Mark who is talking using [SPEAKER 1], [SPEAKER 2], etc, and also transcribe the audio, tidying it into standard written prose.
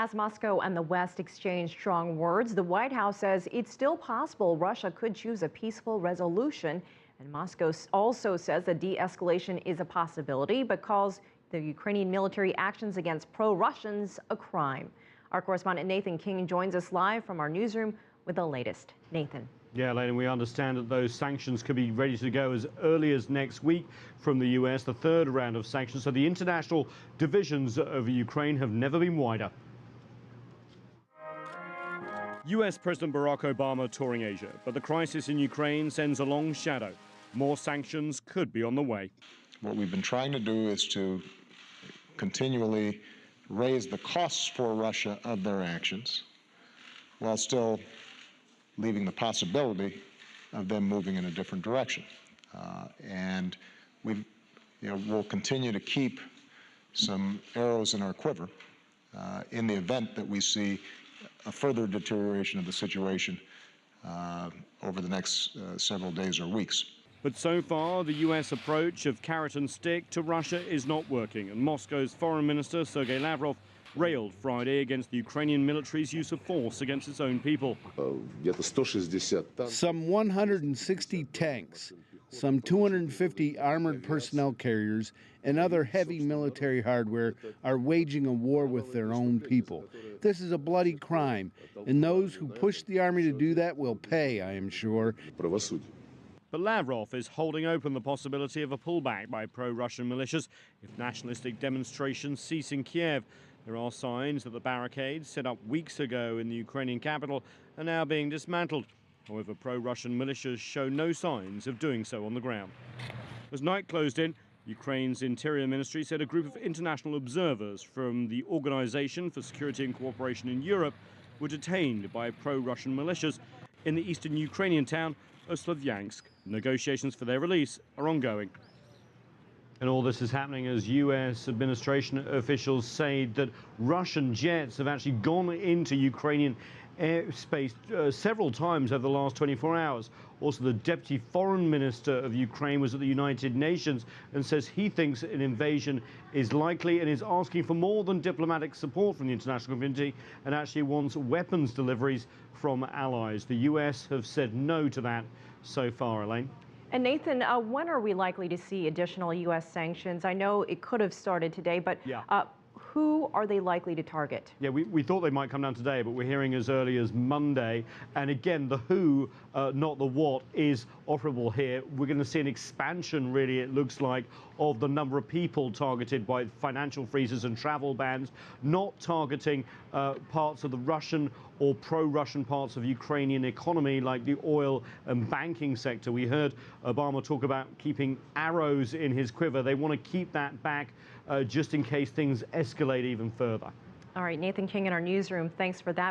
[SPEAKER 1] As Moscow and the West exchange strong words, the White House says it's still possible Russia could choose a peaceful resolution. And Moscow also says that de-escalation is a possibility, but calls the Ukrainian military actions against pro-Russians a crime. Our correspondent Nathan King joins us live from our newsroom with the latest. Nathan.
[SPEAKER 2] Yeah, Elaine, we understand that those sanctions could be ready to go as early as next week from the U.S., the third round of sanctions. So the international divisions over Ukraine have never been wider. U.S. President Barack Obama touring Asia, but the crisis in Ukraine sends a long shadow. More sanctions could be on the way.
[SPEAKER 3] What we've been trying to do is to continually raise the costs for Russia of their actions, while still leaving the possibility of them moving in a different direction. And we'll continue to keep some arrows in our quiver in the event that we see a further deterioration of the situation over the next several days or weeks.
[SPEAKER 2] But so far, the U.S. approach of carrot and stick to Russia is not working, and Moscow's Foreign Minister Sergei Lavrov railed Friday against the Ukrainian military's use of force against its own people.
[SPEAKER 4] Some 160 tanks, some 250 armored personnel carriers, and other heavy military hardware are waging a war with their own people. This is a bloody crime, and those who push the army to do that will pay, I am sure.
[SPEAKER 2] But Lavrov is holding open the possibility of a pullback by pro-Russian militias if nationalistic demonstrations cease in Kiev. There are signs that the barricades set up weeks ago in the Ukrainian capital are now being dismantled. However, pro-Russian militias show no signs of doing so on the ground. As night closed in, Ukraine's Interior Ministry said a group of international observers from the Organization for Security and Cooperation in Europe were detained by pro-Russian militias in the eastern Ukrainian town of Slavyansk. Negotiations for their release are ongoing. And all this is happening as U.S. administration officials say that Russian jets have actually gone into Ukrainian airspace several times over the last 24 hours. Also, the Deputy Foreign Minister of Ukraine was at the United Nations and says he thinks an invasion is likely and is asking for more than diplomatic support from the international community and actually wants weapons deliveries from allies. The U.S. have said no to that so far, Elaine.
[SPEAKER 1] And Nathan, when are we likely to see additional U.S. sanctions? I know it could have started today, but who are they likely to target?
[SPEAKER 2] Yeah, we thought they might come down today, but we're hearing as early as Monday. And again, the who, not the what, is operable here. We're going to see an expansion, really, it looks like, of the number of people targeted by financial freezes and travel bans, not targeting parts of the Russian or pro-Russian parts of Ukrainian economy, like the oil and banking sector. We heard Obama talk about keeping arrows in his quiver. They want to keep that back just in case things escalate even further.
[SPEAKER 1] All right, Nathan King in our newsroom, thanks for that.